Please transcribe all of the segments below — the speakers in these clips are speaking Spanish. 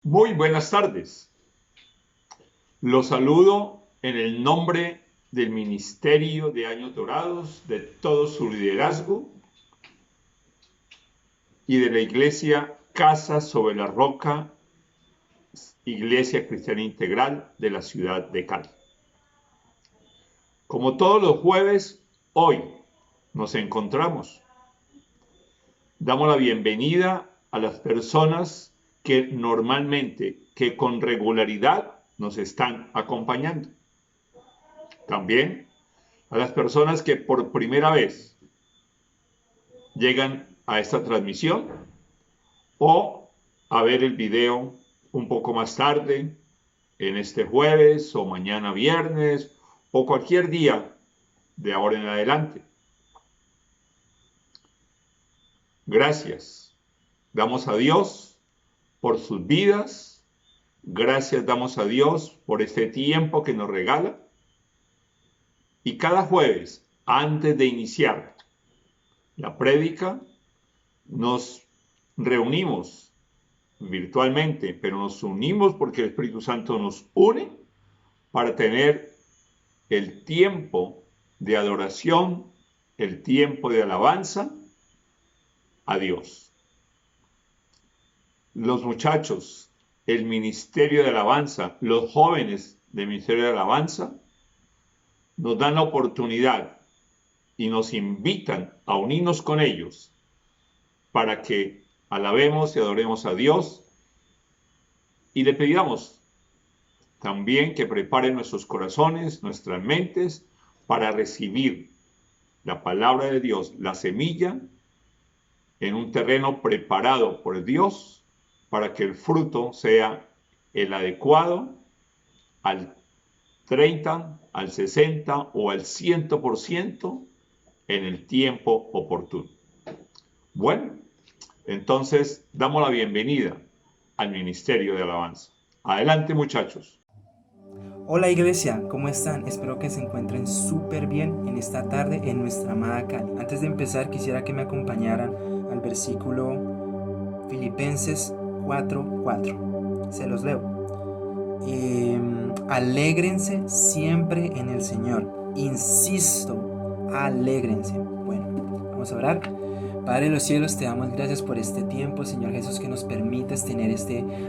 Muy buenas tardes. Los saludo en el nombre del Ministerio de Años Dorados, de todo su liderazgo y de la Iglesia Casa sobre la Roca, Iglesia Cristiana Integral de la ciudad de Cali. Como todos los jueves, hoy nos encontramos. Damos la bienvenida a las personas que normalmente, que con regularidad nos están acompañando. También a las personas que por primera vez llegan a esta transmisión o a ver el video un poco más tarde, en este jueves o mañana viernes o cualquier día de ahora en adelante. Gracias. Damos a Dios por sus vidas. Gracias damos a Dios por este tiempo que nos regala. Y cada jueves, antes de iniciar la prédica, nos reunimos virtualmente, pero nos unimos porque el Espíritu Santo nos une para tener el tiempo de adoración, el tiempo de alabanza a Dios. Los muchachos, el Ministerio de Alabanza, los jóvenes del Ministerio de Alabanza, nos dan la oportunidad y nos invitan a unirnos con ellos para que alabemos y adoremos a Dios y le pedimos también que prepare nuestros corazones, nuestras mentes para recibir la palabra de Dios, la semilla, en un terreno preparado por Dios para que el fruto sea el adecuado al 30, al 60 o al 100% en el tiempo oportuno. Bueno, entonces damos la bienvenida al Ministerio de Alabanza. Adelante, muchachos. Hola iglesia, ¿cómo están? Espero que se encuentren súper bien en esta tarde en nuestra amada Cali. Antes de empezar quisiera que me acompañaran al versículo Filipenses 4:4. Se los leo. Alégrense siempre en el Señor. Insisto, alégrense. Bueno, vamos a orar. Padre de los cielos, te damos gracias por este tiempo, Señor Jesús, que nos permitas tener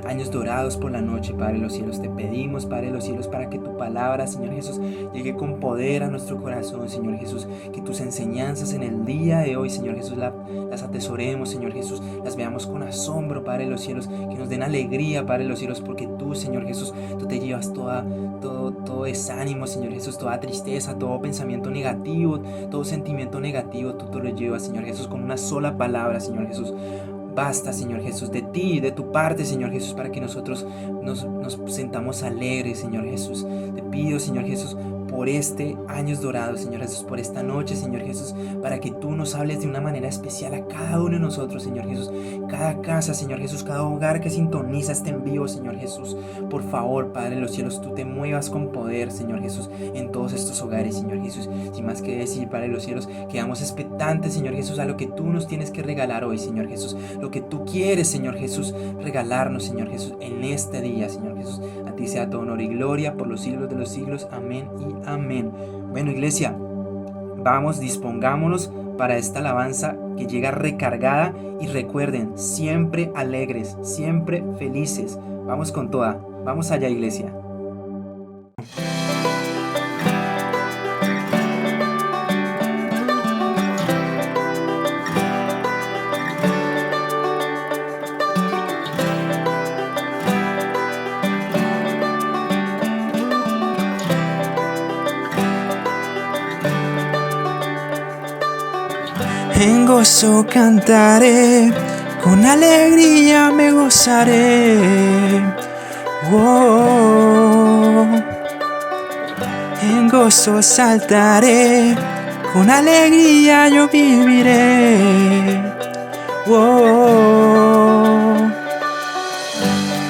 años dorados por la noche. Padre de los cielos, te pedimos, Padre de los cielos, para que tu palabra, Señor Jesús, llegue con poder a nuestro corazón, Señor Jesús, que tus enseñanzas en el día de hoy, Señor Jesús, las atesoremos, Señor Jesús, las veamos con asombro, Padre de los cielos, que nos den alegría, Padre de los cielos, porque tú, Señor Jesús, tú te llevas todo desánimo, Señor Jesús, toda tristeza, todo pensamiento negativo, todo sentimiento negativo, tú te lo llevas, Señor Jesús, con una sola palabra, Señor Jesús. Basta, Señor Jesús, de ti, de tu parte, Señor Jesús, para que nosotros nos sentamos alegres, Señor Jesús. Te pido, Señor Jesús, por años dorados, Señor Jesús, por esta noche, Señor Jesús, para que tú nos hables de una manera especial a cada uno de nosotros, Señor Jesús. Cada casa, Señor Jesús, cada hogar que sintoniza este envío, Señor Jesús. Por favor, Padre de los cielos, tú te muevas con poder, Señor Jesús, en todos estos hogares, Señor Jesús. Sin más que decir, Padre de los cielos, quedamos expectantes, Señor Jesús, a lo que tú nos tienes que regalar hoy, Señor Jesús. Lo que tú quieres, Señor Jesús, regalarnos, Señor Jesús, en este día, Señor Jesús. A ti sea todo honor y gloria por los siglos de los siglos. Amén y amén. Bueno, iglesia, vamos, dispongámonos para esta alabanza que llega recargada y recuerden, siempre alegres, siempre felices. Vamos con toda. Vamos allá, iglesia. En gozo cantaré, con alegría me gozaré. Oh, en gozo saltaré, con alegría yo viviré. Oh,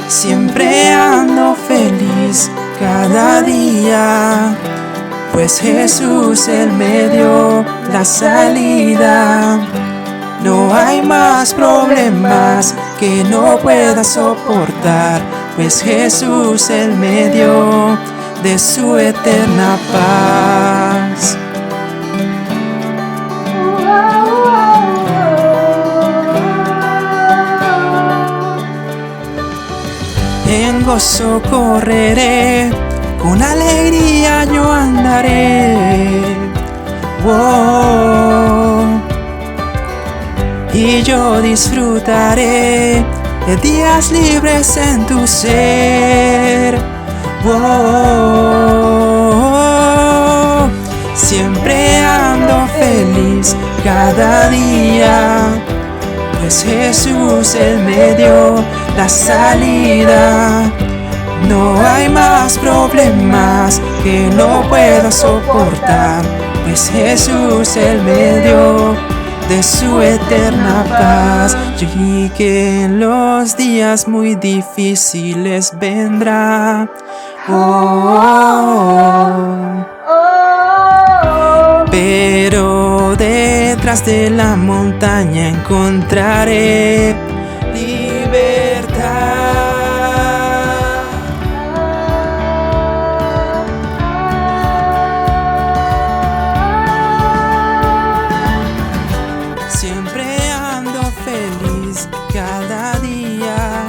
siempre ando feliz cada día, pues Jesús Él me dio la salida. No hay más problemas que no pueda soportar, pues Jesús Él me dio de su eterna paz. En gozo correré, con alegría yo andaré. Wow. Y yo disfrutaré de días libres en tu ser. Wow. Siempre ando feliz cada día, pues Jesús Él me dio la salida. No hay más problemas que no pueda soportar, pues Jesús Él me dio de su eterna paz. Yo vi que en los días muy difíciles vendrá. Pero detrás de la montaña encontraré libertad. Siempre ando feliz cada día,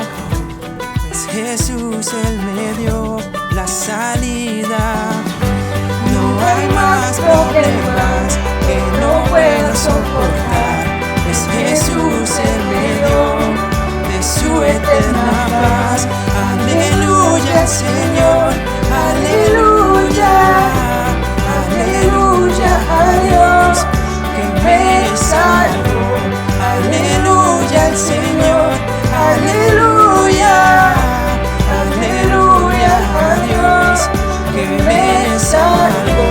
pues Jesús Él me dio la salida. No hay más problemas que no pueda soportar, pues Jesús Él me dio de su eterna paz. Aleluya, Señor, aleluya, aleluya a Dios que me salvó. Aleluya al Señor, aleluya, aleluya a Dios que me salvó.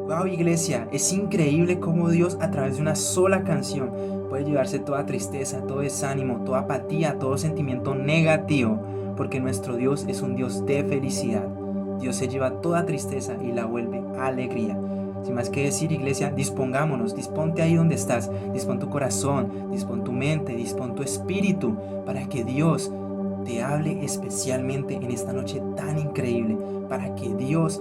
Wow, iglesia, es increíble cómo Dios a través de una sola canción puede llevarse toda tristeza, todo desánimo, toda apatía, todo sentimiento negativo, porque nuestro Dios es un Dios de felicidad. Dios se lleva toda tristeza y la vuelve alegría. Sin más que decir, iglesia, dispongámonos, disponte ahí donde estás, dispón tu corazón, dispón tu mente, dispón tu espíritu, para que Dios te hable especialmente en esta noche tan increíble, para que Dios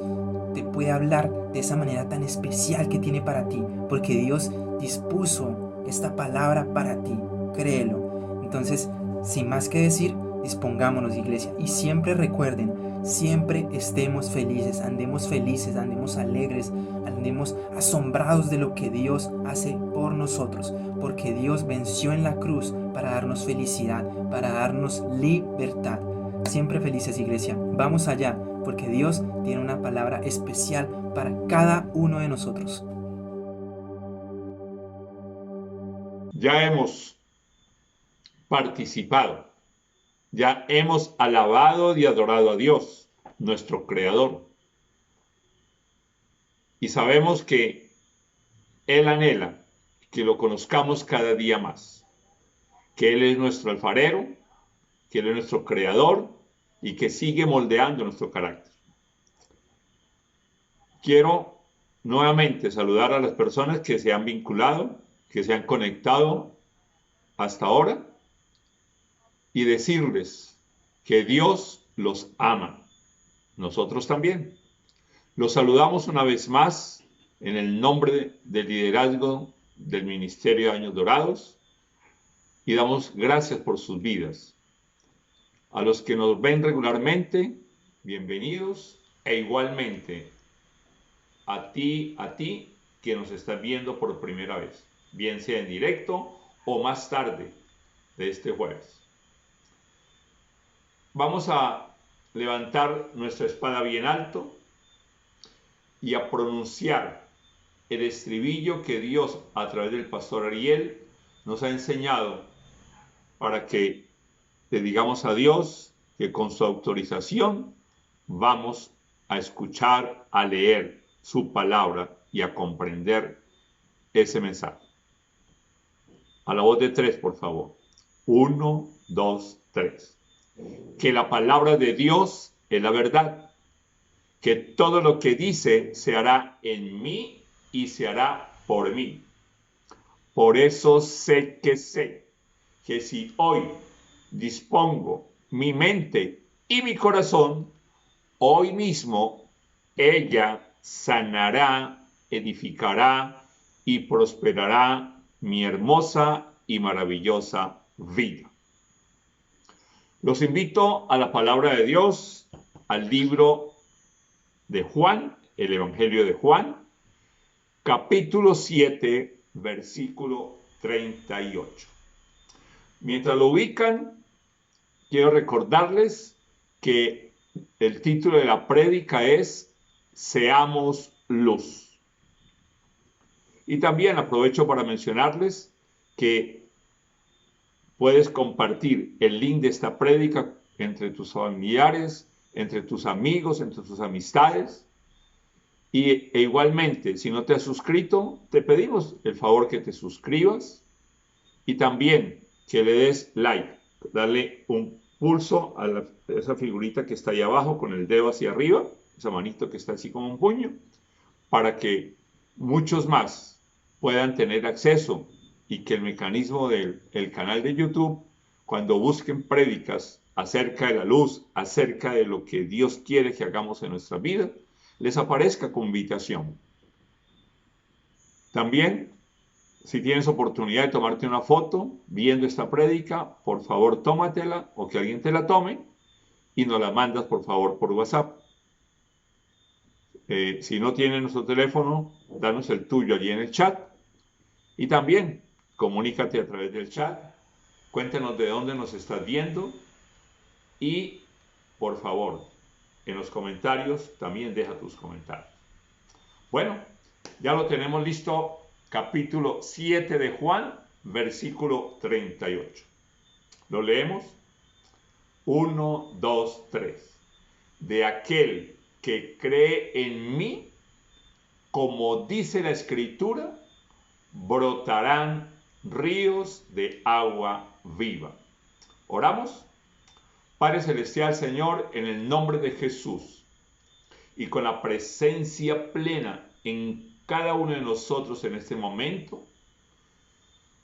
te pueda hablar de esa manera tan especial que tiene para ti, porque Dios dispuso esta palabra para ti, créelo. Entonces, sin más que decir, dispongámonos, iglesia, y siempre recuerden, siempre estemos felices, andemos alegres, andemos asombrados de lo que Dios hace por nosotros, porque Dios venció en la cruz para darnos felicidad, para darnos libertad. Siempre felices, iglesia, vamos allá, porque Dios tiene una palabra especial para cada uno de nosotros. Ya hemos participado, ya hemos alabado y adorado a Dios, nuestro Creador. Y sabemos que Él anhela que lo conozcamos cada día más, que Él es nuestro alfarero, que Él es nuestro Creador y que sigue moldeando nuestro carácter. Quiero nuevamente saludar a las personas que se han vinculado, que se han conectado hasta ahora y decirles que Dios los ama, nosotros también. Los saludamos una vez más en el nombre del liderazgo del Ministerio de Años Dorados y damos gracias por sus vidas. A los que nos ven regularmente, bienvenidos, e igualmente a ti que nos estás viendo por primera vez, bien sea en directo o más tarde de este jueves. Vamos a levantar nuestra espada bien alto y a pronunciar el estribillo que Dios a través del pastor Ariel nos ha enseñado para que le digamos a Dios que con su autorización vamos a escuchar, a leer su palabra y a comprender ese mensaje. A la voz de 3, por favor. 1, 2, 3. Que la palabra de Dios es la verdad. Que todo lo que dice se hará en mí y se hará por mí. Por eso sé que si hoy dispongo mi mente y mi corazón, hoy mismo ella sanará, edificará y prosperará mi hermosa y maravillosa vida. Los invito a la palabra de Dios, al libro de Juan, el Evangelio de Juan, capítulo 7, versículo 38. Mientras lo ubican, quiero recordarles que el título de la prédica es Seamos luz. Y también aprovecho para mencionarles que puedes compartir el link de esta prédica entre tus familiares, entre tus amigos, entre tus amistades. E igualmente, si no te has suscrito, te pedimos el favor que te suscribas y también que le des like, darle un pulso a esa figurita que está ahí abajo con el dedo hacia arriba, esa manito que está así como un puño, para que muchos más puedan tener acceso y que el mecanismo del canal de YouTube, cuando busquen prédicas acerca de la luz, acerca de lo que Dios quiere que hagamos en nuestra vida, les aparezca con invitación. También, si tienes oportunidad de tomarte una foto viendo esta prédica, por favor tómatela o que alguien te la tome y nos la mandas por favor por WhatsApp. Si no tienes nuestro teléfono, danos el tuyo allí en el chat. Y también comunícate a través del chat. Cuéntanos de dónde nos estás viendo. Y, por favor, en los comentarios también deja tus comentarios. Bueno, ya lo tenemos listo. Capítulo 7 de Juan, versículo 38. ¿Lo leemos? 1, 2, 3. De aquel que cree en mí, como dice la Escritura, brotarán ríos de agua viva. ¿Oramos? Padre Celestial, Señor, en el nombre de Jesús y con la presencia plena en cada uno de nosotros en este momento,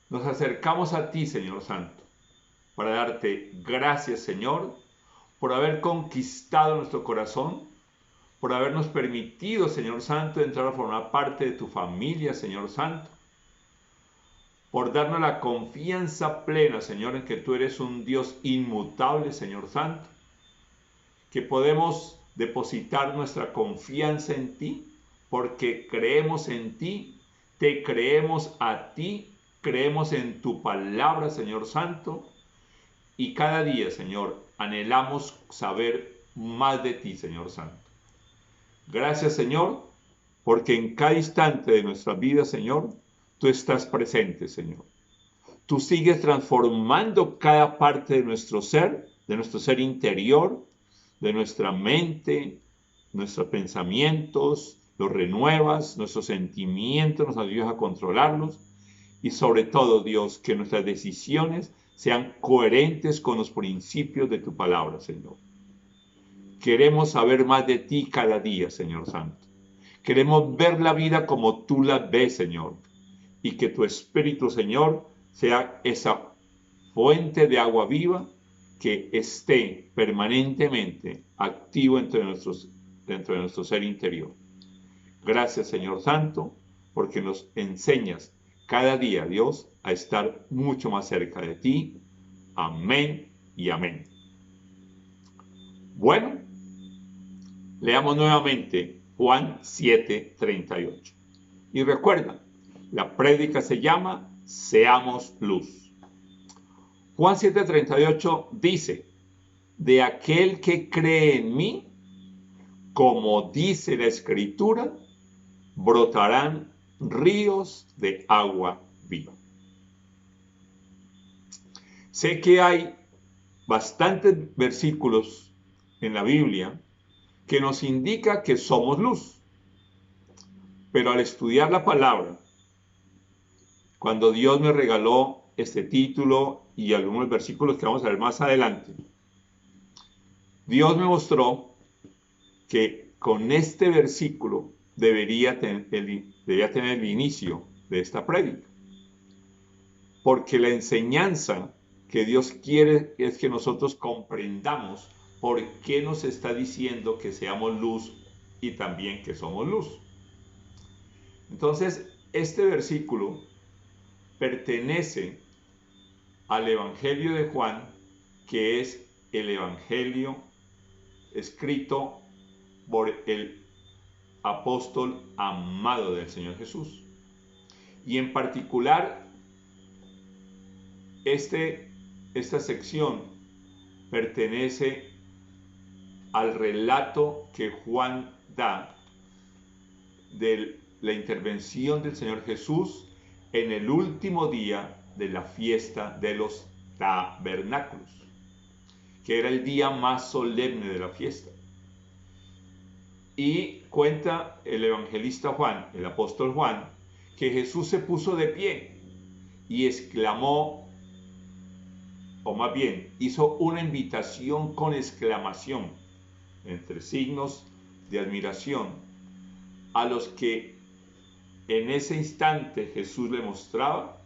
nos acercamos a ti, Señor Santo, para darte gracias, Señor, por haber conquistado nuestro corazón, por habernos permitido, Señor Santo, entrar a formar parte de tu familia, Señor Santo, por darnos la confianza plena, Señor, en que tú eres un Dios inmutable, Señor Santo, que podemos depositar nuestra confianza en ti, porque creemos en ti, te creemos a ti, creemos en tu palabra, Señor Santo, y cada día, Señor, anhelamos saber más de ti, Señor Santo. Gracias, Señor, porque en cada instante de nuestra vida, Señor, tú estás presente, Señor. Tú sigues transformando cada parte de nuestro ser interior, de nuestra mente, nuestros pensamientos, los renuevas, nuestros sentimientos, nos ayudas a controlarlos y sobre todo, Dios, que nuestras decisiones sean coherentes con los principios de tu palabra, Señor. Queremos saber más de ti cada día, Señor Santo. Queremos ver la vida como tú la ves, Señor. Y que tu Espíritu, Señor, sea esa fuente de agua viva que esté permanentemente activo dentro de nuestro ser interior. Gracias, Señor Santo, porque nos enseñas cada día, Dios, a estar mucho más cerca de ti. Amén y amén. Bueno, leamos nuevamente Juan 7:38. Y recuerda, la prédica se llama Seamos luz. Juan 7:38 dice, de aquel que cree en mí, como dice la Escritura, brotarán ríos de agua viva. Sé que hay bastantes versículos en la Biblia que nos indica que somos luz, pero al estudiar la palabra, cuando Dios me regaló este título y algunos versículos que vamos a ver más adelante, Dios me mostró que con este versículo debería tener el inicio de esta prédica. Porque la enseñanza que Dios quiere es que nosotros comprendamos por qué nos está diciendo que seamos luz y también que somos luz. Entonces, este versículo pertenece al Evangelio de Juan, que es el Evangelio escrito por el apóstol amado del Señor Jesús. Y en particular, esta sección pertenece al relato que Juan da de la intervención del Señor Jesús en el último día de la fiesta de los tabernáculos, que era el día más solemne de la fiesta. Y cuenta el evangelista Juan, el apóstol Juan, que Jesús se puso de pie y exclamó, o más bien, hizo una invitación con exclamación, entre signos de admiración, a los que en ese instante Jesús le mostraba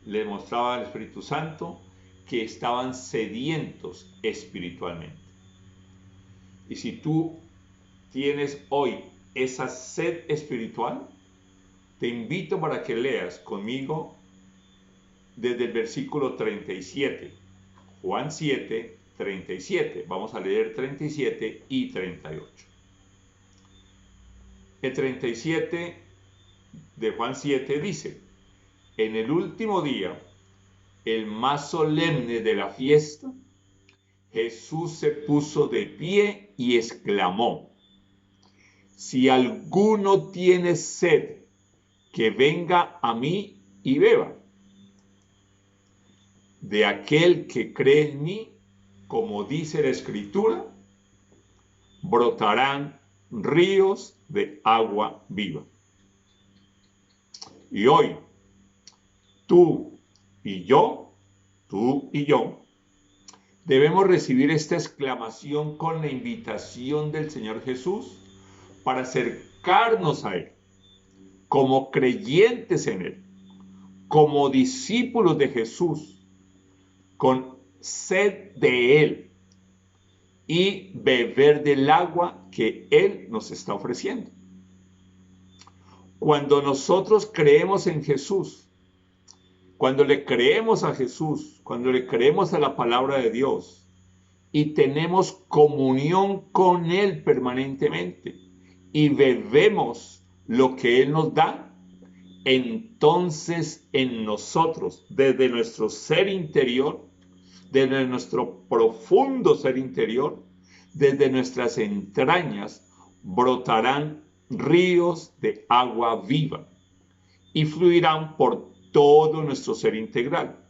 al Espíritu Santo que estaban sedientos espiritualmente. Y si tú tienes hoy esa sed espiritual, te invito para que leas conmigo desde el versículo 37, Juan 7, 37. Vamos a leer 37 y 38. El 37 de Juan 7 dice: en el último día, el más solemne de la fiesta, Jesús se puso de pie y exclamó: si alguno tiene sed, que venga a mí y beba. De aquel que cree en mí, como dice la Escritura, brotarán ríos de agua viva. Y hoy, tú y yo, debemos recibir esta exclamación con la invitación del Señor Jesús para acercarnos a Él, como creyentes en Él, como discípulos de Jesús, con sed de Él y beber del agua que Él nos está ofreciendo. Cuando nosotros creemos en Jesús, cuando le creemos a Jesús, cuando le creemos a la palabra de Dios y tenemos comunión con Él permanentemente y bebemos lo que Él nos da, entonces en nosotros, desde nuestro ser interior, desde nuestro profundo ser interior, desde nuestras entrañas, brotarán ríos de agua viva y fluirán por todo nuestro ser integral,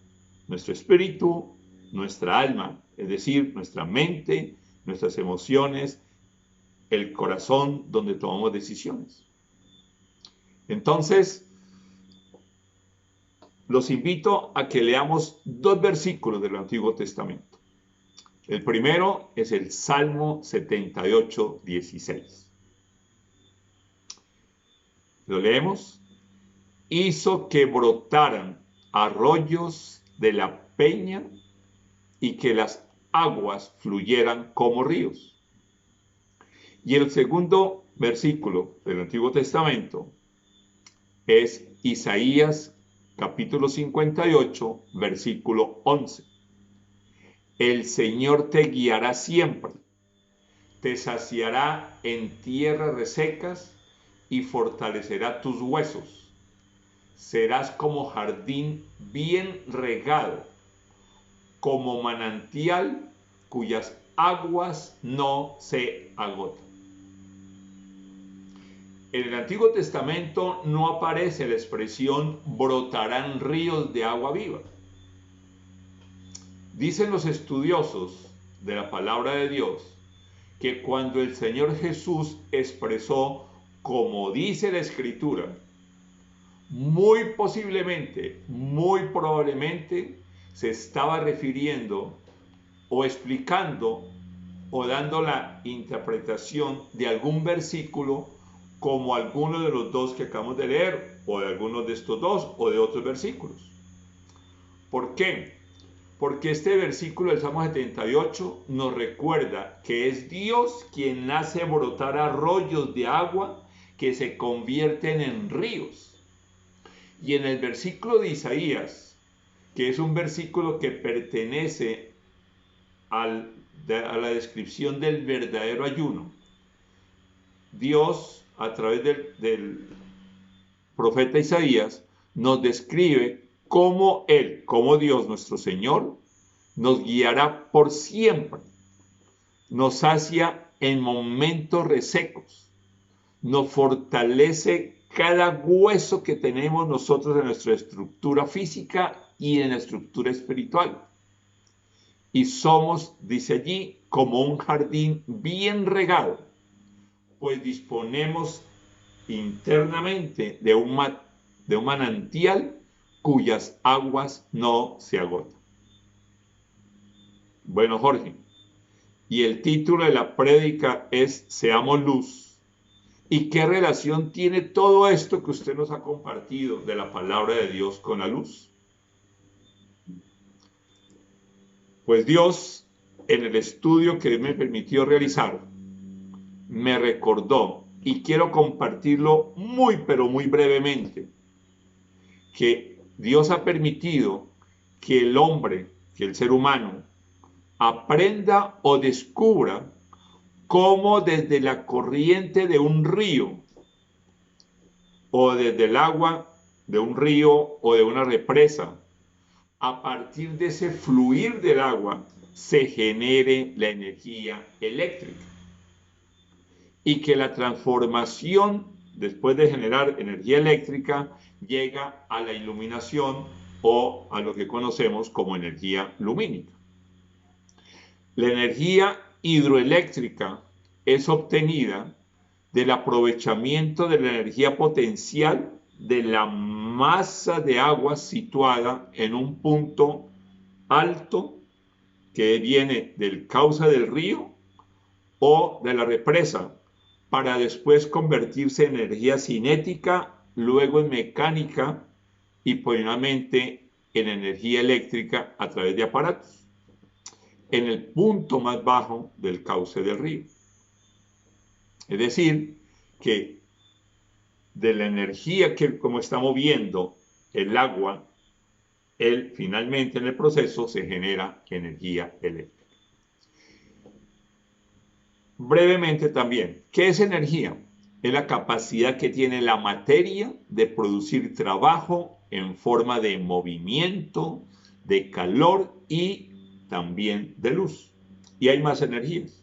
nuestro espíritu, nuestra alma, es decir, nuestra mente, nuestras emociones, el corazón donde tomamos decisiones. Entonces, los invito a que leamos dos versículos del Antiguo Testamento. El primero es el Salmo 78, 16. ¿Lo leemos? Hizo que brotaran arroyos de la peña y que las aguas fluyeran como ríos. Y el segundo versículo del Antiguo Testamento es Isaías capítulo 58, versículo 11. El Señor te guiará siempre, te saciará en tierras resecas y fortalecerá tus huesos. Serás como jardín bien regado, como manantial cuyas aguas no se agotan. En el Antiguo Testamento no aparece la expresión brotarán ríos de agua viva. Dicen los estudiosos de la palabra de Dios que cuando el Señor Jesús expresó, como dice la Escritura, muy posiblemente, muy probablemente, se estaba refiriendo o explicando o dando la interpretación de algún versículo como alguno de los dos que acabamos de leer, o de algunos de estos dos, o de otros versículos. ¿Por qué? Porque este versículo del Salmo 78 nos recuerda que es Dios quien hace brotar arroyos de agua que se convierten en ríos. Y en el versículo de Isaías, que es un versículo que pertenece a la descripción del verdadero ayuno, Dios, a través del profeta Isaías, nos describe cómo Él, como Dios nuestro Señor, nos guiará por siempre, nos sacia en momentos resecos, nos fortalece cada hueso que tenemos nosotros en nuestra estructura física y en la estructura espiritual. Y somos, dice allí, como un jardín bien regado, pues disponemos internamente de un manantial cuyas aguas no se agotan. Bueno, Jorge, y el título de la prédica es Seamos Luz. ¿Y qué relación tiene todo esto que usted nos ha compartido de la palabra de Dios con la luz? Pues Dios, en el estudio que me permitió realizar, me recordó, y quiero compartirlo muy, pero muy brevemente, que Dios ha permitido que el hombre, que el ser humano, aprenda o descubra cómo desde la corriente de un río, o desde el agua de un río o de una represa, a partir de ese fluir del agua, se genere la energía eléctrica. Y que la transformación, después de generar energía eléctrica, llega a la iluminación o a lo que conocemos como energía lumínica. La energía hidroeléctrica es obtenida del aprovechamiento de la energía potencial de la masa de agua situada en un punto alto que viene del cauce del río o de la represa, para después convertirse en energía cinética, luego en mecánica y finalmente en energía eléctrica a través de aparatos, en el punto más bajo del cauce del río. Es decir, que de la energía que como está moviendo el agua, finalmente en el proceso se genera energía eléctrica. Brevemente también, ¿qué es energía? Es la capacidad que tiene la materia de producir trabajo en forma de movimiento, de calor y también de luz. Y hay más energías.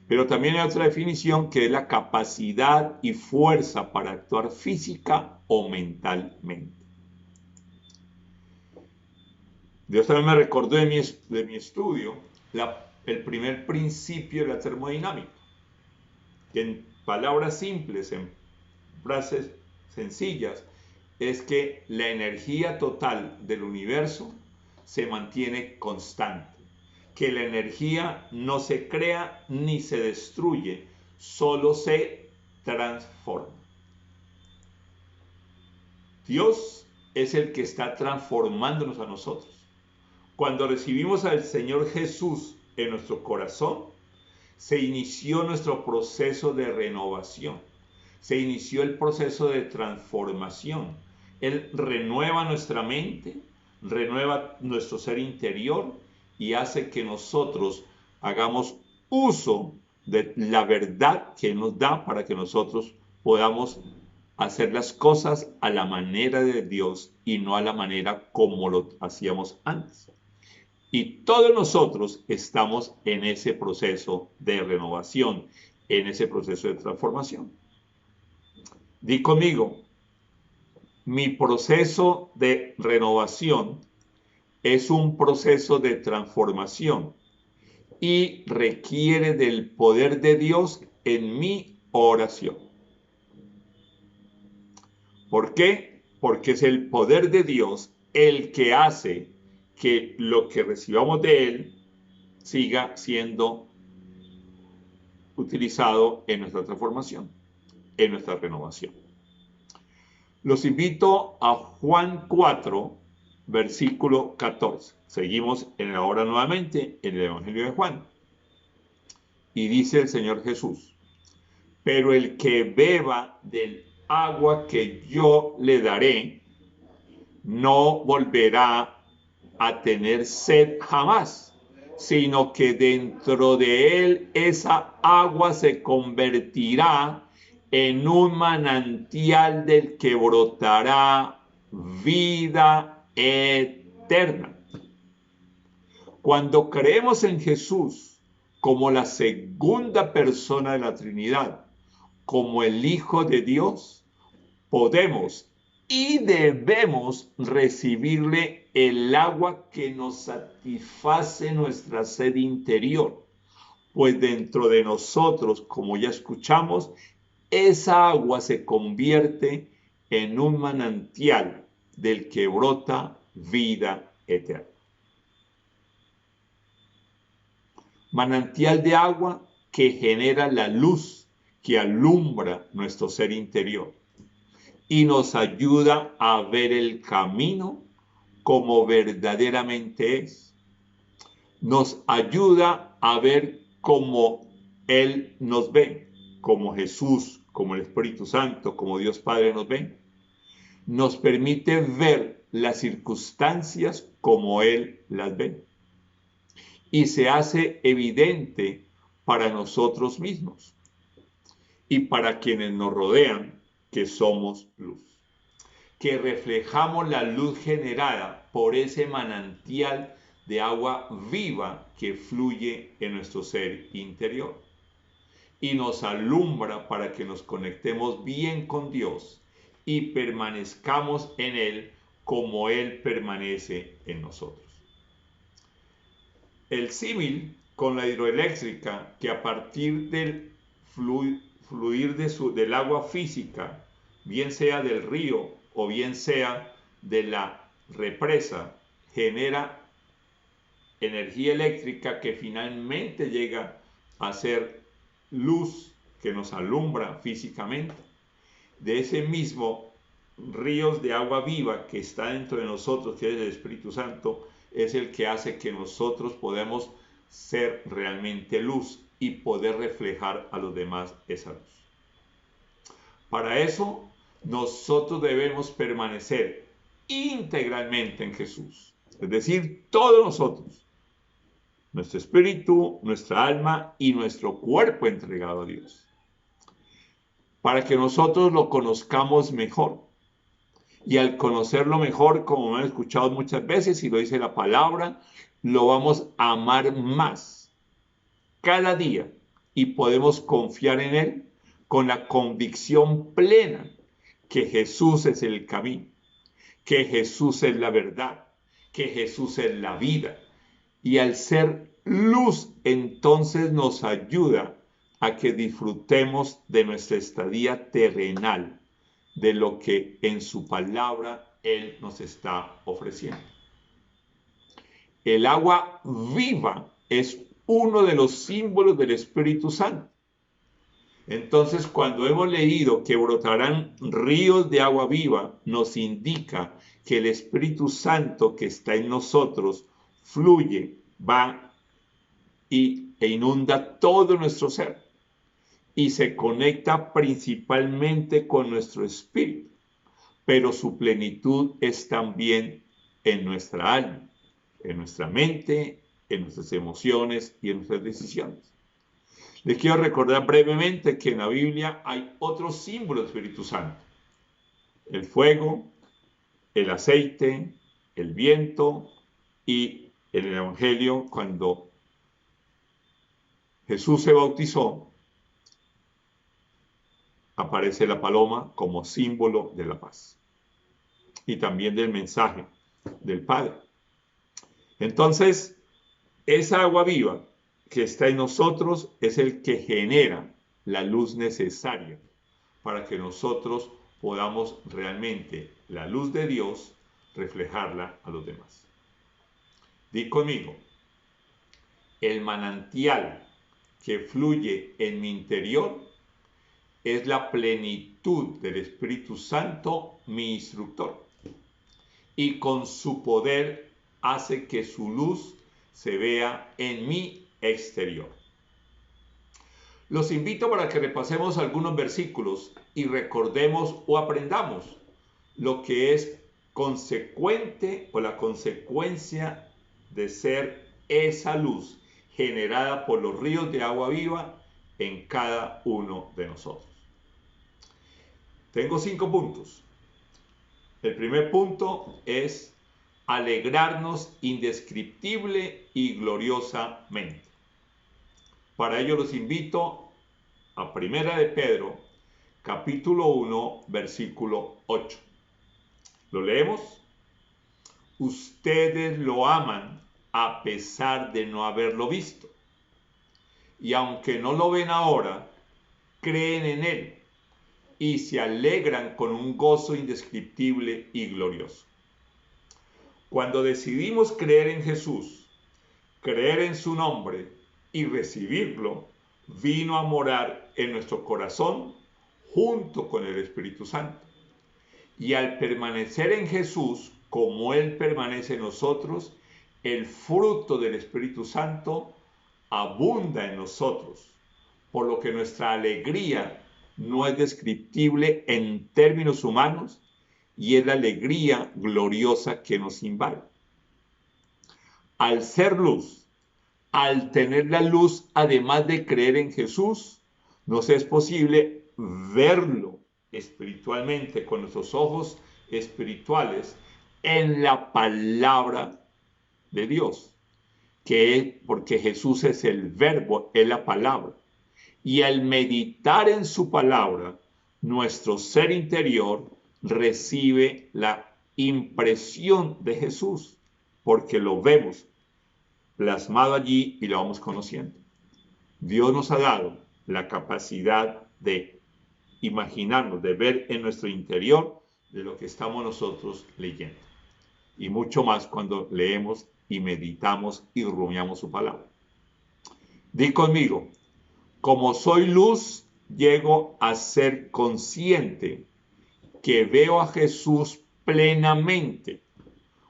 Pero también hay otra definición que es la capacidad y fuerza para actuar física o mentalmente. Dios también me recordó de mi estudio el primer principio de la termodinámica, que en palabras simples, en frases sencillas, es que la energía total del universo se mantiene constante, que la energía no se crea ni se destruye, solo se transforma. Dios es el que está transformándonos a nosotros. Cuando recibimos al Señor Jesús en nuestro corazón, se inició nuestro proceso de renovación, se inició el proceso de transformación. Él renueva nuestra mente, renueva nuestro ser interior y hace que nosotros hagamos uso de la verdad que nos da para que nosotros podamos hacer las cosas a la manera de Dios y no a la manera como lo hacíamos antes. Y todos nosotros estamos en ese proceso de renovación, en ese proceso de transformación. Di conmigo, mi proceso de renovación es un proceso de transformación y requiere del poder de Dios en mi oración. ¿Por qué? Porque es el poder de Dios el que hace que lo que recibamos de Él siga siendo utilizado en nuestra transformación, en nuestra renovación. Los invito a Juan 4, versículo 14. Seguimos ahora nuevamente en el Evangelio de Juan. Y dice el Señor Jesús: pero el que beba del agua que yo le daré, no volverá a tener sed jamás, sino que dentro de él esa agua se convertirá en un manantial del que brotará vida eterna. Cuando creemos en Jesús como la segunda persona de la Trinidad, como el Hijo de Dios, podemos y debemos recibirle el agua que nos satisface nuestra sed interior, pues dentro de nosotros, como ya escuchamos, esa agua se convierte en un manantial del que brota vida eterna. Manantial de agua que genera la luz que alumbra nuestro ser interior y nos ayuda a ver el camino como verdaderamente es. Nos ayuda a ver como Él nos ve, como Jesús, como el Espíritu Santo, como Dios Padre nos ve. Nos permite ver las circunstancias como Él las ve. Y se hace evidente para nosotros mismos y para quienes nos rodean que somos luz, que reflejamos la luz generada por ese manantial de agua viva que fluye en nuestro ser interior y nos alumbra para que nos conectemos bien con Dios y permanezcamos en Él como Él permanece en nosotros. El símil con la hidroeléctrica, que a partir del fluir del agua física, bien sea del río o bien sea de la represa, genera energía eléctrica que finalmente llega a ser luz que nos alumbra físicamente. De ese mismo ríos de agua viva que está dentro de nosotros, que es el Espíritu Santo, es el que hace que nosotros podamos ser realmente luz y poder reflejar a los demás esa luz. Para eso, nosotros debemos permanecer integralmente en Jesús. Es decir, todos nosotros, nuestro espíritu, nuestra alma y nuestro cuerpo entregado a Dios. Para que nosotros lo conozcamos mejor. Y al conocerlo mejor, como me han escuchado muchas veces y lo dice la palabra, lo vamos a amar más cada día y podemos confiar en Él con la convicción plena que Jesús es el camino, que Jesús es la verdad, que Jesús es la vida. Y al ser luz, entonces nos ayuda a que disfrutemos de nuestra estadía terrenal, de lo que en su palabra Él nos está ofreciendo. El agua viva es uno de los símbolos del Espíritu Santo. Entonces, cuando hemos leído que brotarán ríos de agua viva, nos indica que el Espíritu Santo que está en nosotros fluye, va e inunda todo nuestro ser. Y se conecta principalmente con nuestro espíritu, pero su plenitud es también en nuestra alma, en nuestra mente, en nuestras emociones y en nuestras decisiones. Les quiero recordar brevemente que en la Biblia hay otros símbolos del Espíritu Santo: el fuego, el aceite, el viento, y en el Evangelio, cuando Jesús se bautizó, aparece la paloma como símbolo de la paz y también del mensaje del Padre. Entonces, esa agua viva que está en nosotros es el que genera la luz necesaria para que nosotros podamos realmente la luz de Dios reflejarla a los demás. Di conmigo, el manantial que fluye en mi interior es la plenitud del Espíritu Santo, mi instructor, y con su poder hace que su luz se vea en mi exterior. Los invito para que repasemos algunos versículos y recordemos o aprendamos lo que es consecuente o la consecuencia de ser esa luz generada por los ríos de agua viva en cada uno de nosotros. Tengo 5 puntos. El primer punto es alegrarnos indescriptible y gloriosamente. Para ello los invito a 1 de Pedro, capítulo 1, versículo 8. ¿Lo leemos? Ustedes lo aman a pesar de no haberlo visto. Y aunque no lo ven ahora, creen en él y se alegran con un gozo indescriptible y glorioso. Cuando decidimos creer en Jesús, creer en su nombre y recibirlo, vino a morar en nuestro corazón junto con el Espíritu Santo. Y al permanecer en Jesús, como Él permanece en nosotros, el fruto del Espíritu Santo abunda en nosotros, por lo que nuestra alegría no es descriptible en términos humanos y es la alegría gloriosa que nos invade. Al ser luz, al tener la luz, además de creer en Jesús, nos es posible verlo espiritualmente con nuestros ojos espirituales en la palabra de Dios, que es porque Jesús es el verbo, es la palabra. Y al meditar en su palabra, nuestro ser interior recibe la impresión de Jesús, porque lo vemos plasmado allí y lo vamos conociendo. Dios nos ha dado la capacidad de imaginarnos, de ver en nuestro interior de lo que estamos nosotros leyendo. Y mucho más cuando leemos y meditamos y rumiamos su palabra. Di conmigo, como soy luz, llego a ser consciente que veo a Jesús plenamente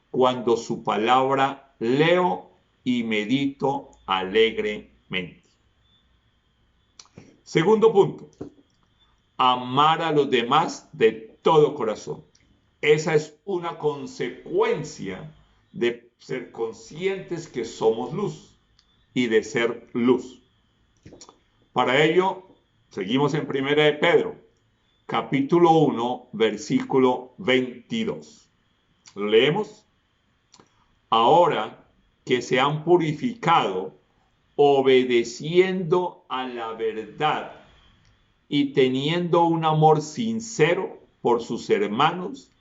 cuando su palabra leo y medito alegremente. Segundo punto, amar a los demás de todo corazón. Esa es una consecuencia de ser conscientes que somos luz y de ser luz. Para ello, seguimos en 1 de Pedro, capítulo 1, versículo 22. ¿Lo leemos? Ahora que se han purificado, obedeciendo a la verdad y teniendo un amor sincero por sus hermanos,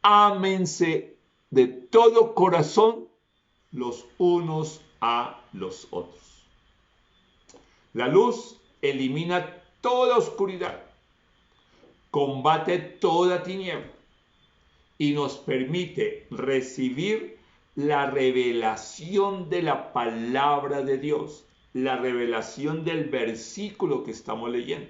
ámense de todo corazón los unos a los otros. La luz elimina toda oscuridad, combate toda tiniebla y nos permite recibir la revelación de la palabra de Dios, la revelación del versículo que estamos leyendo.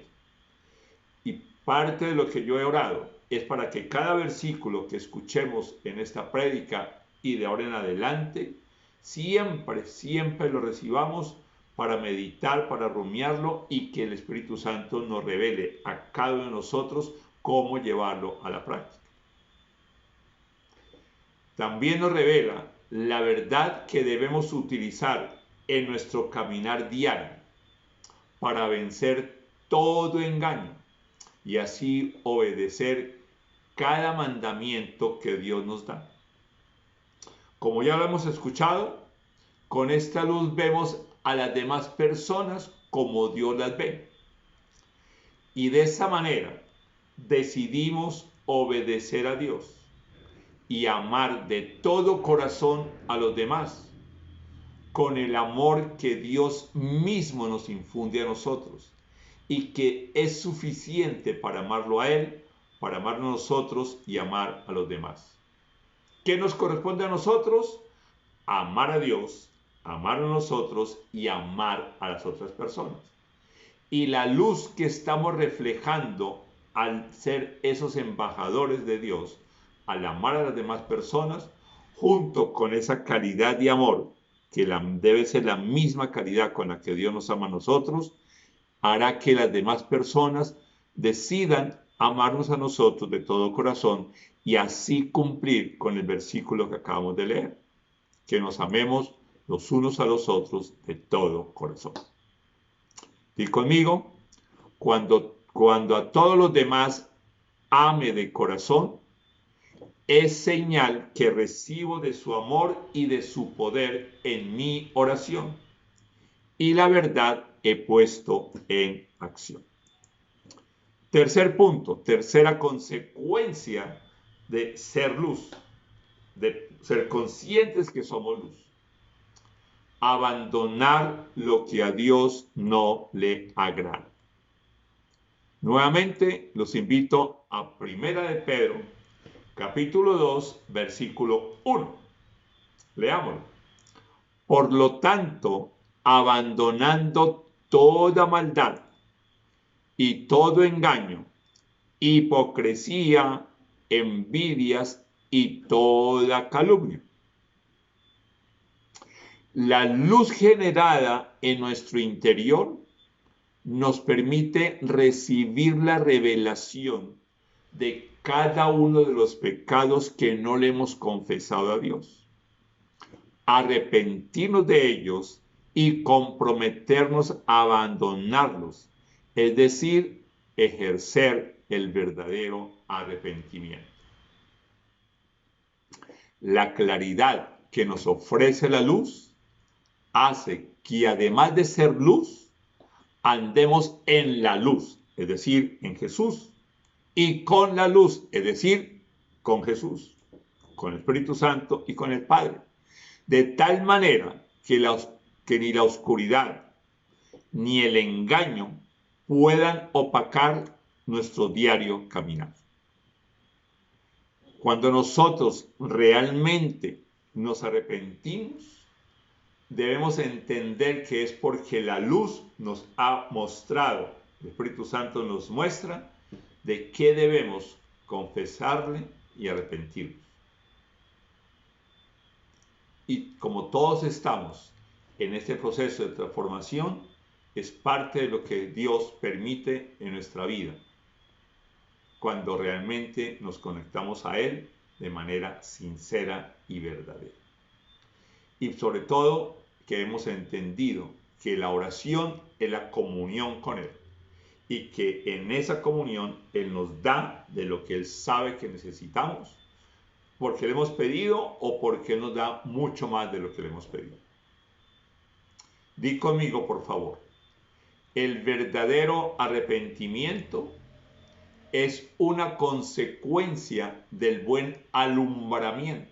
Y parte de lo que yo he orado es para que cada versículo que escuchemos en esta prédica y de ahora en adelante, siempre lo recibamos para meditar, para rumiarlo y que el Espíritu Santo nos revele a cada uno de nosotros cómo llevarlo a la práctica. También nos revela la verdad que debemos utilizar en nuestro caminar diario para vencer todo engaño y así obedecer cada mandamiento que Dios nos da. Como ya lo hemos escuchado, con esta luz vemos a las demás personas como Dios las ve. Y de esa manera decidimos obedecer a Dios. y amar de todo corazón a los demás, con el amor que Dios mismo nos infunde a nosotros y que es suficiente para amarlo a Él, para amarnos a nosotros y amar a los demás. ¿Qué nos corresponde a nosotros? Amar a Dios, amar a nosotros y amar a las otras personas. Y la luz que estamos reflejando al ser esos embajadores de Dios, al amar a las demás personas, junto con esa calidad de amor, que debe ser la misma calidad con la que Dios nos ama a nosotros, hará que las demás personas decidan amarnos a nosotros de todo corazón y así cumplir con el versículo que acabamos de leer, que nos amemos los unos a los otros de todo corazón. Y conmigo, cuando a todos los demás ame de corazón, es señal que recibo de su amor y de su poder en mi oración. Y la verdad he puesto en acción. Tercer punto, tercera consecuencia de ser luz, de ser conscientes que somos luz. Abandonar lo que a Dios no le agrada. Nuevamente los invito a 1 de Pedro, capítulo 2, versículo 1. Leámoslo. Por lo tanto, abandonando toda maldad y todo engaño, hipocresía, envidias y toda calumnia. La luz generada en nuestro interior nos permite recibir la revelación de cada uno de los pecados que no le hemos confesado a Dios, arrepentirnos de ellos y comprometernos a abandonarlos, es decir, ejercer el verdadero arrepentimiento. La claridad que nos ofrece la luz hace que, además de ser luz, andemos en la luz, es decir, en Jesús, y con la luz, es decir, con Jesús, con el Espíritu Santo y con el Padre, de tal manera que ni la oscuridad ni el engaño puedan opacar nuestro diario caminar. Cuando nosotros realmente nos arrepentimos, debemos entender que es porque la luz nos ha mostrado, el Espíritu Santo nos muestra de qué debemos confesarle y arrepentirnos. Y como todos estamos en este proceso de transformación, es parte de lo que Dios permite en nuestra vida, cuando realmente nos conectamos a Él de manera sincera y verdadera. Y sobre todo que hemos entendido que la oración es la comunión con Él y que en esa comunión Él nos da de lo que Él sabe que necesitamos, porque le hemos pedido o porque Él nos da mucho más de lo que le hemos pedido. Di conmigo, por favor, el verdadero arrepentimiento es una consecuencia del buen alumbramiento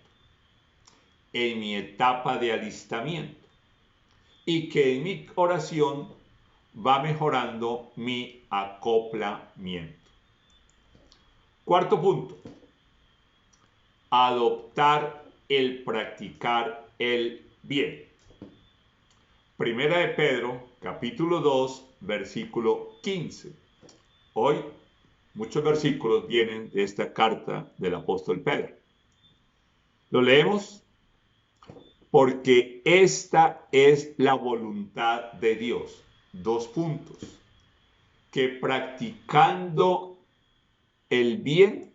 en mi etapa de alistamiento y que en mi oración va mejorando mi acoplamiento. Cuarto punto, adoptar el practicar el bien. Primera de Pedro, capítulo 2, versículo 15. Hoy muchos versículos vienen de esta carta del apóstol Pedro. Lo leemos. Porque esta es la voluntad de Dios. Dos puntos. Que practicando el bien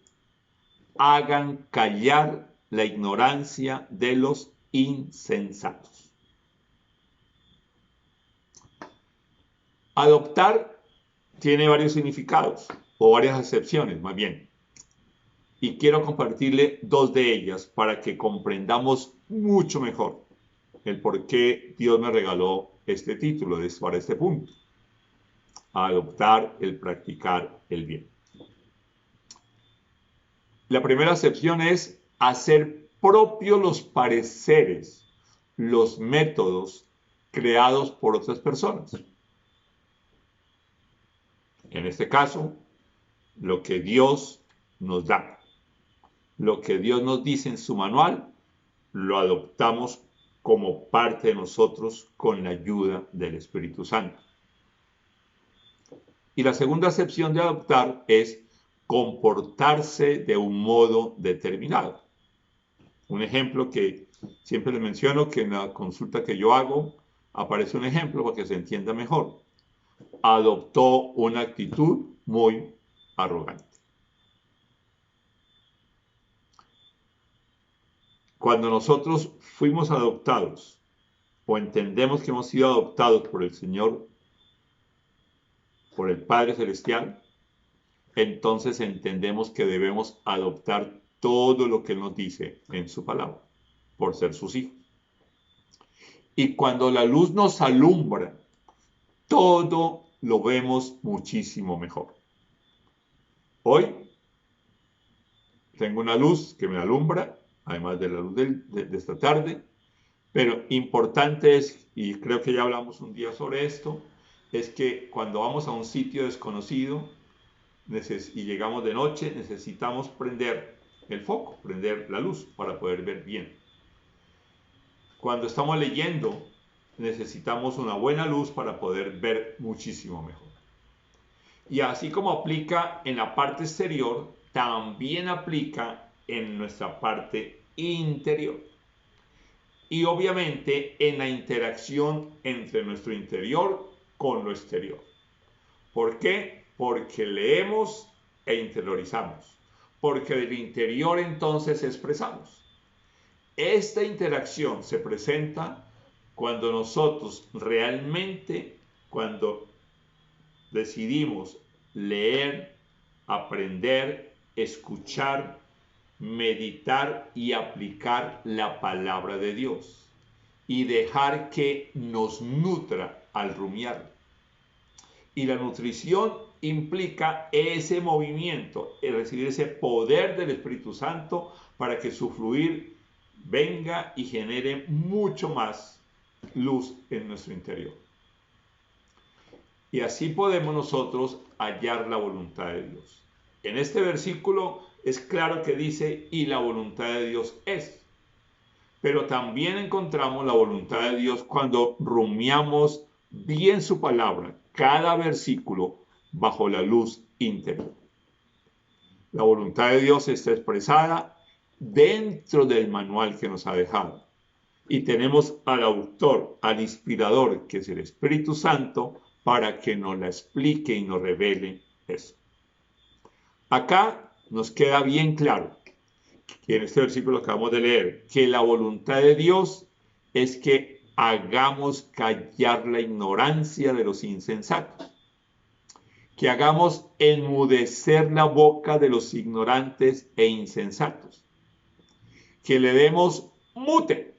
hagan callar la ignorancia de los insensatos. Adoptar tiene varios significados o varias acepciones, más bien. Y quiero compartirle dos de ellas para que comprendamos mucho mejor el por qué Dios me regaló este título para este punto. Adoptar el practicar el bien. La primera acepción es hacer propios los pareceres, los métodos creados por otras personas. En este caso, lo que Dios nos da, lo que Dios nos dice en su manual, lo adoptamos como parte de nosotros con la ayuda del Espíritu Santo. Y la segunda acepción de adoptar es comportarse de un modo determinado. Un ejemplo que siempre les menciono, que en la consulta que yo hago aparece un ejemplo para que se entienda mejor. Adoptó una actitud muy arrogante. Cuando nosotros fuimos adoptados o entendemos que hemos sido adoptados por el Señor, por el Padre Celestial, entonces entendemos que debemos adoptar todo lo que Él nos dice en su palabra, por ser sus hijos. Y cuando la luz nos alumbra, todo lo vemos muchísimo mejor. Hoy tengo una luz que me alumbra, además de la luz de esta tarde, pero importante es, y creo que ya hablamos un día sobre esto, es que cuando vamos a un sitio desconocido y llegamos de noche, necesitamos prender el foco, prender la luz para poder ver bien. Cuando estamos leyendo, necesitamos una buena luz para poder ver muchísimo mejor. Y así como aplica en la parte exterior, también aplica en nuestra parte interior. Y obviamente en la interacción entre nuestro interior con lo exterior. ¿Por qué? Porque leemos e interiorizamos. Porque del interior entonces expresamos. Esta interacción se presenta cuando nosotros realmente, cuando decidimos leer, aprender, escuchar, meditar y aplicar la palabra de Dios y dejar que nos nutra al rumiar. Y la nutrición implica ese movimiento, el recibir ese poder del Espíritu Santo para que su fluir venga y genere mucho más luz en nuestro interior. Y así podemos nosotros hallar la voluntad de Dios. En este versículo es claro que dice, y la voluntad de Dios es. Pero también encontramos la voluntad de Dios cuando rumiamos bien su palabra, cada versículo bajo la luz interior. La voluntad de Dios está expresada dentro del manual que nos ha dejado. Y tenemos al autor, al inspirador, que es el Espíritu Santo, para que nos la explique y nos revele eso. Acá nos queda bien claro, que en este versículo acabamos de leer, que la voluntad de Dios es que hagamos callar la ignorancia de los insensatos, que hagamos enmudecer la boca de los ignorantes e insensatos, que le demos mute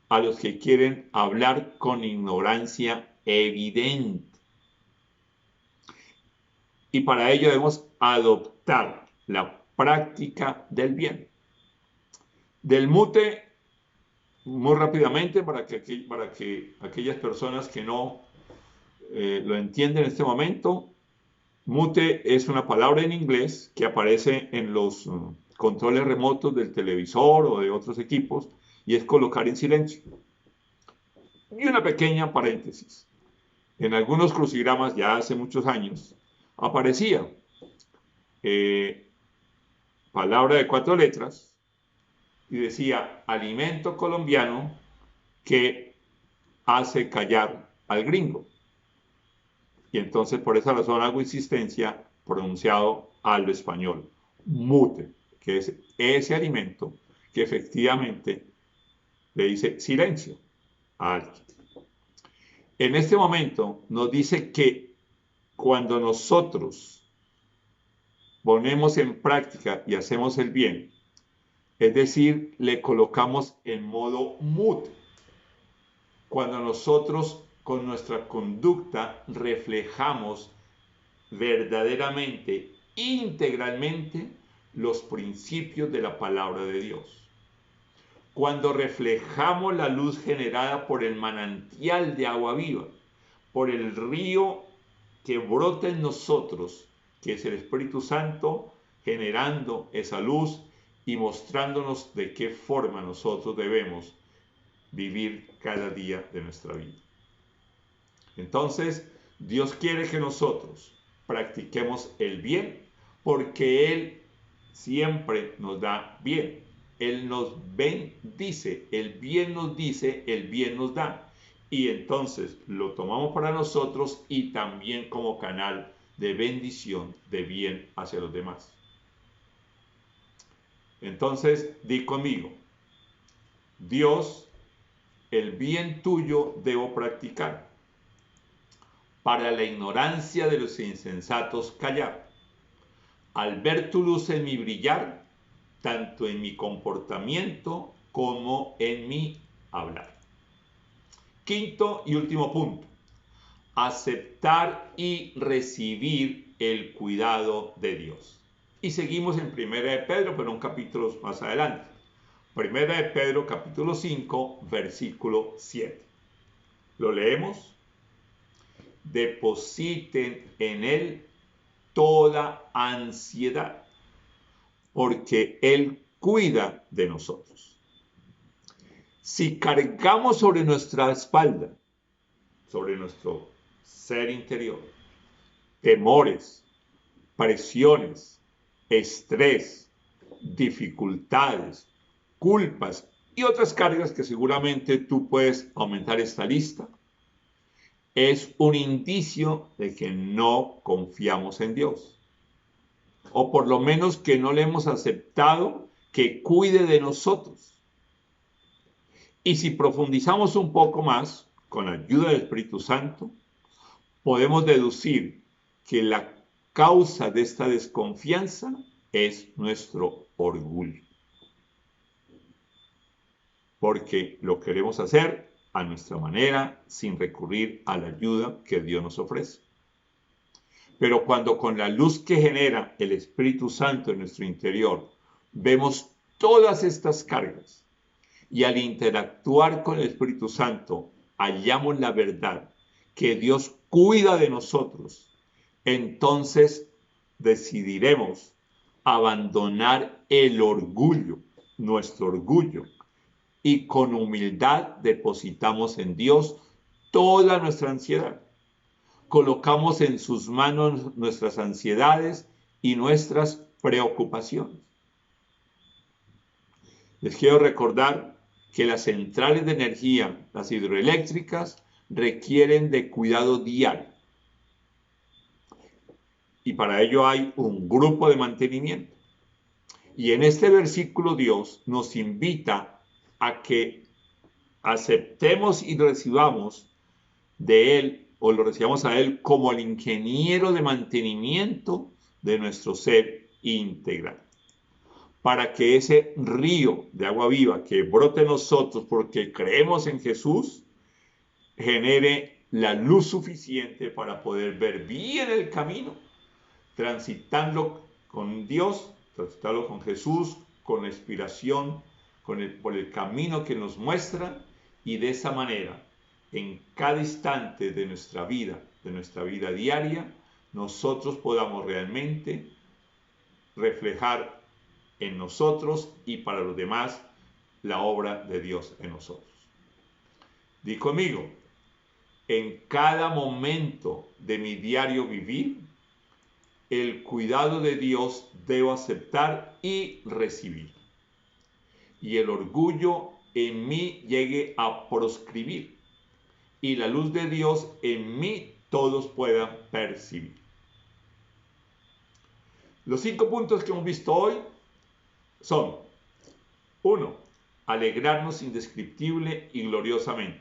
a los que quieren hablar con ignorancia evidente. Y para ello debemos adoptar la práctica del bien. Del mute, muy rápidamente, para que aquellas personas que no lo entienden en este momento, mute es una palabra en inglés que aparece en los controles remotos del televisor o de otros equipos, y es colocar en silencio. Y una pequeña paréntesis. En algunos crucigramas ya hace muchos años aparecía palabra de 4 letras y decía alimento colombiano que hace callar al gringo. Y entonces por esa razón hago insistencia pronunciado al español, mute, que es ese alimento que efectivamente le dice silencio a alguien. En este momento nos dice que cuando nosotros ponemos en práctica y hacemos el bien, es decir, le colocamos en modo mute, cuando nosotros con nuestra conducta reflejamos verdaderamente, integralmente, los principios de la palabra de Dios. Cuando reflejamos la luz generada por el manantial de agua viva, por el río que brota en nosotros, que es el Espíritu Santo, generando esa luz y mostrándonos de qué forma nosotros debemos vivir cada día de nuestra vida. Entonces, Dios quiere que nosotros practiquemos el bien, porque Él siempre nos da bien. Él nos bendice, el bien nos dice, el bien nos da. Y entonces lo tomamos para nosotros y también como canal de bendición, de bien hacia los demás. Entonces, di conmigo: Dios, el bien tuyo debo practicar, para la ignorancia de los insensatos callar. Al ver tu luz en mi brillar, tanto en mi comportamiento como en mi hablar. Quinto y último punto: aceptar y recibir el cuidado de Dios. Y seguimos en 1 de Pedro, pero un capítulo más adelante. 1 de Pedro, capítulo 5, versículo 7. ¿Lo leemos? Depositen en Él toda ansiedad, porque Él cuida de nosotros. Si cargamos sobre nuestra espalda, sobre nuestro ser interior, temores, presiones, estrés, dificultades, culpas y otras cargas que seguramente tú puedes aumentar esta lista, es un indicio de que no confiamos en Dios, o por lo menos que no le hemos aceptado que cuide de nosotros. Y si profundizamos un poco más, con ayuda del Espíritu Santo, podemos deducir que la causa de esta desconfianza es nuestro orgullo, porque lo queremos hacer a nuestra manera, sin recurrir a la ayuda que Dios nos ofrece. Pero cuando con la luz que genera el Espíritu Santo en nuestro interior, vemos todas estas cargas, y al interactuar con el Espíritu Santo, hallamos la verdad, que Dios cuida de nosotros, entonces decidiremos abandonar el orgullo, nuestro orgullo, y con humildad depositamos en Dios toda nuestra ansiedad. Colocamos en sus manos nuestras ansiedades y nuestras preocupaciones. Les quiero recordar que las centrales de energía, las hidroeléctricas, requieren de cuidado diario. Y para ello hay un grupo de mantenimiento. Y en este versículo Dios nos invita a que aceptemos y recibamos de Él, o lo recibamos a Él como el ingeniero de mantenimiento de nuestro ser integral, para que ese río de agua viva que brote en nosotros porque creemos en Jesús, genere la luz suficiente para poder ver bien el camino, transitando con Dios, transitarlo con Jesús, con la inspiración, por el camino que nos muestra, y de esa manera, en cada instante de nuestra vida diaria, nosotros podamos realmente reflejar en nosotros y para los demás la obra de Dios en nosotros. Di conmigo: en cada momento de mi diario vivir, el cuidado de Dios debo aceptar y recibir, y el orgullo en mí llegue a proscribir, y la luz de Dios en mí todos puedan percibir. Los 5 puntos que hemos visto hoy son: 1. Alegrarnos indescriptible y gloriosamente.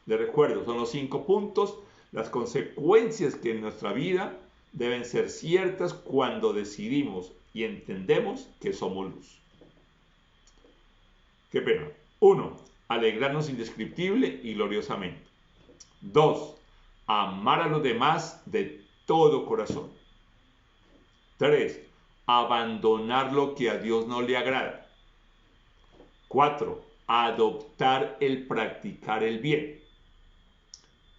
Les recuerdo, son los 5 puntos, las consecuencias que en nuestra vida deben ser ciertas cuando decidimos y entendemos que somos luz. Qué pena. 1. Alegrarnos indescriptible y gloriosamente. 2. Amar a los demás de todo corazón. 3. abandonar lo que a Dios no le agrada. 4, adoptar el practicar el bien.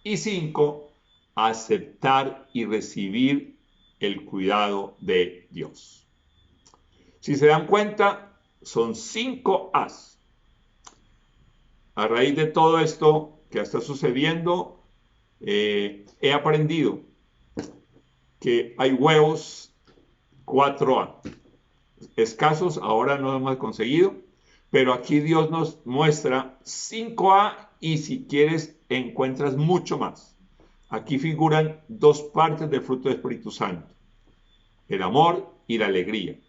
Y 5, aceptar y recibir el cuidado de Dios. Si se dan cuenta, son 5 A's. A raíz de todo esto que está sucediendo, he aprendido que hay huevos 4A. Escasos, ahora no hemos conseguido, pero aquí Dios nos muestra 5A y si quieres encuentras mucho más. Aquí figuran 2 partes del fruto del Espíritu Santo: el amor y la alegría.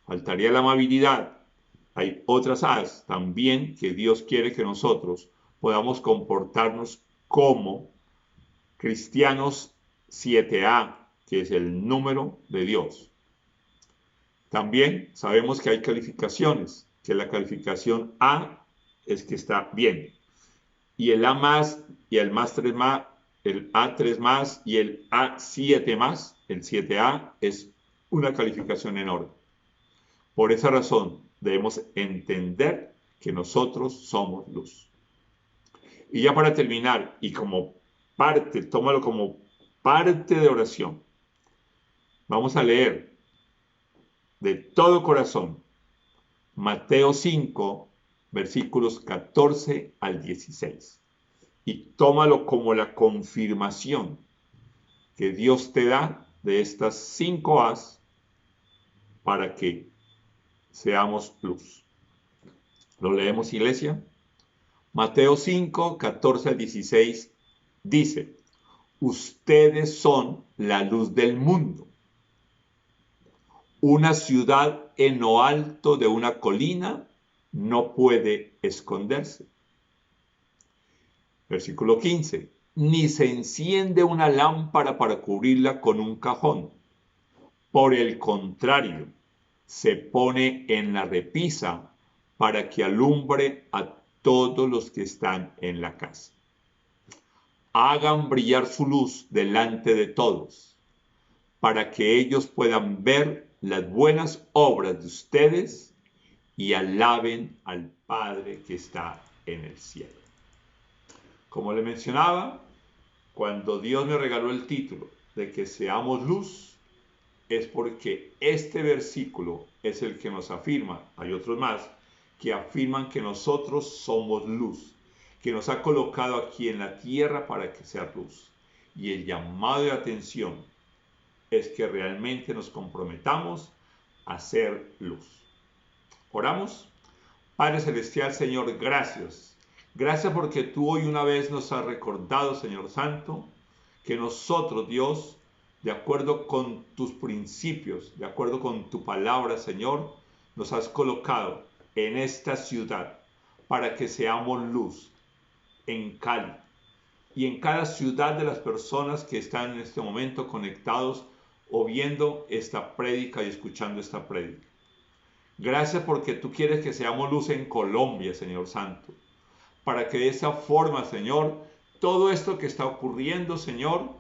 Faltaría la amabilidad. Hay otras A's también que Dios quiere que nosotros podamos comportarnos como cristianos 7A, que es el número de Dios. También sabemos que hay calificaciones, que la calificación A es que está bien. Y el A más, y el más 3 más, el A3 más y el A7 más, el 7A, es una calificación enorme. Por esa razón debemos entender que nosotros somos luz. Y ya para terminar, y como parte, tómalo como parte de oración, vamos a leer de todo corazón Mateo 5, versículos 14 al 16. Y tómalo como la confirmación que Dios te da de estas 5 A's para que seamos luz. ¿Lo leemos, iglesia? Mateo 5, 14 al 16 dice: ustedes son la luz del mundo. Una ciudad en lo alto de una colina no puede esconderse. Versículo 15. Ni se enciende una lámpara para cubrirla con un cajón. Por el contrario, se pone en la repisa para que alumbre a todos los que están en la casa. Hagan brillar su luz delante de todos, para que ellos puedan ver las buenas obras de ustedes y alaben al Padre que está en el cielo. Como le mencionaba, cuando Dios me regaló el título de que seamos luz, es porque este versículo es el que nos afirma, hay otros más, que afirman que nosotros somos luz, que nos ha colocado aquí en la tierra para que sea luz. Y el llamado de atención es que realmente nos comprometamos a ser luz. Oramos. Padre Celestial, Señor, gracias. Gracias porque tú hoy una vez nos has recordado, Señor Santo, que nosotros, Dios, de acuerdo con tus principios, de acuerdo con tu palabra, Señor, nos has colocado en esta ciudad para que seamos luz en Cali y en cada ciudad de las personas que están en este momento conectados o viendo esta prédica y escuchando esta prédica. Gracias porque tú quieres que seamos luz en Colombia, Señor Santo, para que de esa forma, Señor, todo esto que está ocurriendo, Señor,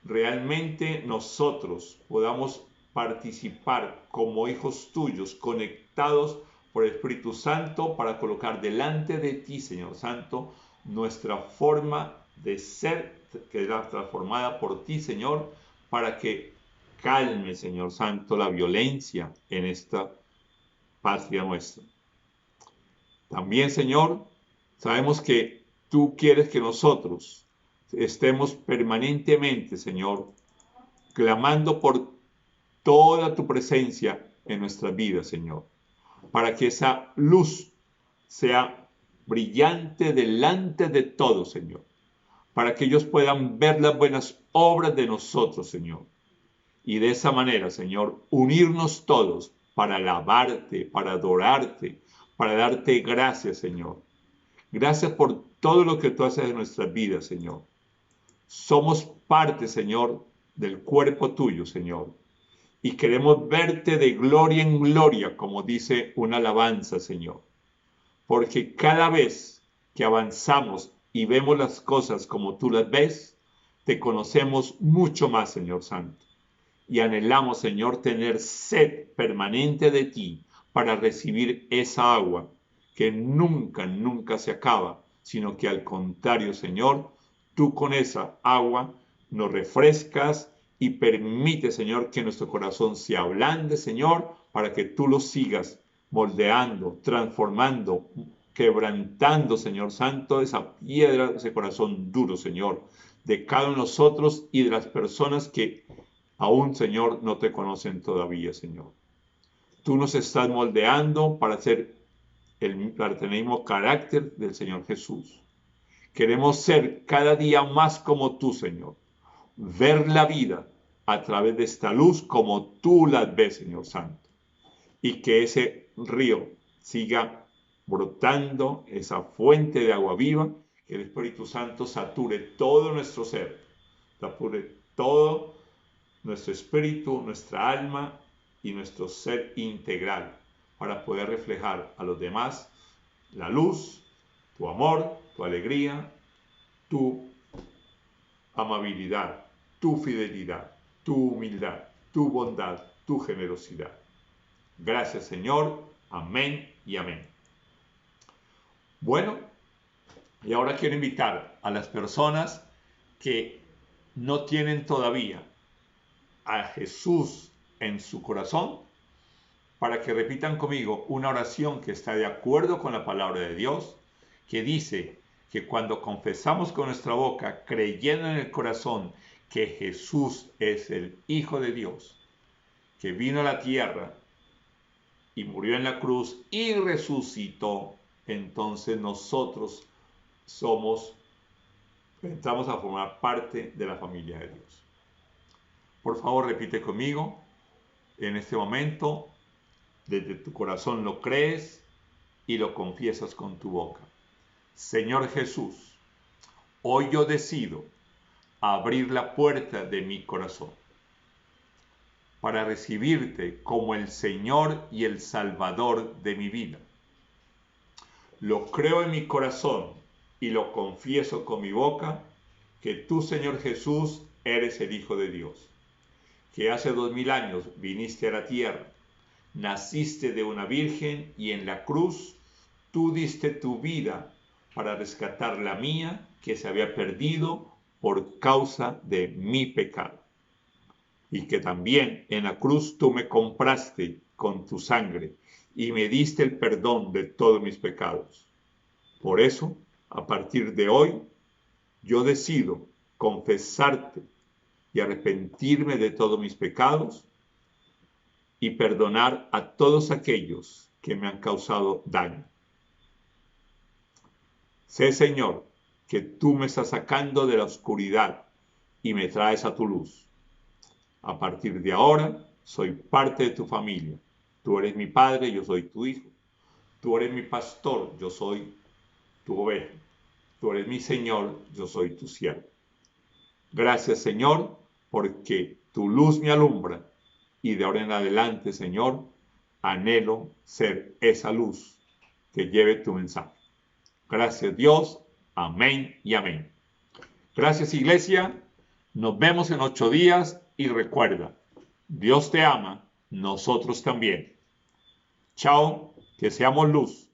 realmente nosotros podamos participar como hijos tuyos, conectados por el Espíritu Santo, para colocar delante de ti, Señor Santo, nuestra forma de ser, que es transformada por ti, Señor, para que calme, Señor Santo, la violencia en esta patria nuestra. También, Señor, sabemos que tú quieres que nosotros estemos permanentemente, Señor, clamando por toda tu presencia en nuestra vida, Señor, para que esa luz sea brillante delante de todos, Señor, para que ellos puedan ver las buenas obras de nosotros, Señor, y de esa manera, Señor, unirnos todos para alabarte, para adorarte, para darte gracias, Señor. Gracias por todo lo que tú haces en nuestras vidas, Señor. Somos parte, Señor, del cuerpo tuyo, Señor. Y queremos verte de gloria en gloria, como dice una alabanza, Señor. Porque cada vez que avanzamos y vemos las cosas como tú las ves, te conocemos mucho más, Señor Santo. y anhelamos, Señor, tener sed permanente de ti para recibir esa agua que nunca, nunca se acaba, sino que al contrario, Señor, tú con esa agua nos refrescas y permite, Señor, que nuestro corazón se ablande, Señor, para que tú lo sigas moldeando, transformando, quebrantando, Señor Santo, esa piedra, ese corazón duro, Señor, de cada uno de nosotros y de las personas que aún, Señor, no te conocen todavía, Señor. Tú nos estás moldeando para tener el mismo carácter del Señor Jesús. Queremos ser cada día más como tú, Señor. Ver la vida a través de esta luz como tú la ves, Señor Santo. Y que ese río siga brotando, esa fuente de agua viva, que el Espíritu Santo sature todo nuestro ser, sature todo nuestro espíritu, nuestra alma y nuestro ser integral, para poder reflejar a los demás la luz, tu amor, tu alegría, tu amabilidad, tu fidelidad, tu humildad, tu bondad, tu generosidad. Gracias, Señor. Amén y amén. Bueno, y ahora quiero invitar a las personas que no tienen todavía a Jesús en su corazón para que repitan conmigo una oración que está de acuerdo con la palabra de Dios, que dice que cuando confesamos con nuestra boca, creyendo en el corazón que Jesús es el Hijo de Dios, que vino a la tierra y murió en la cruz y resucitó, entonces nosotros entramos a formar parte de la familia de Dios. Por favor, repite conmigo en este momento, desde tu corazón lo crees y lo confiesas con tu boca. Señor Jesús, hoy yo decido abrir la puerta de mi corazón para recibirte como el Señor y el Salvador de mi vida. Lo creo en mi corazón y lo confieso con mi boca, que tú, Señor Jesús, eres el Hijo de Dios, que hace 2000 años viniste a la tierra, naciste de una virgen y en la cruz tú diste tu vida para rescatar la mía que se había perdido por causa de mi pecado. Y que también en la cruz tú me compraste con tu sangre y me diste el perdón de todos mis pecados. Por eso, a partir de hoy, yo decido confesarte y arrepentirme de todos mis pecados y perdonar a todos aquellos que me han causado daño. Sé, Señor, que tú me estás sacando de la oscuridad y me traes a tu luz. A partir de ahora, soy parte de tu familia. Tú eres mi padre, yo soy tu hijo. Tú eres mi pastor, yo soy tu oveja. Tú eres mi Señor, yo soy tu siervo. Gracias, Señor, porque tu luz me alumbra y de ahora en adelante, Señor, anhelo ser esa luz que lleve tu mensaje. Gracias, Dios. Amén y amén. Gracias, Iglesia. Nos vemos en 8 días y recuerda, Dios te ama, nosotros también. Chao, que seamos luz.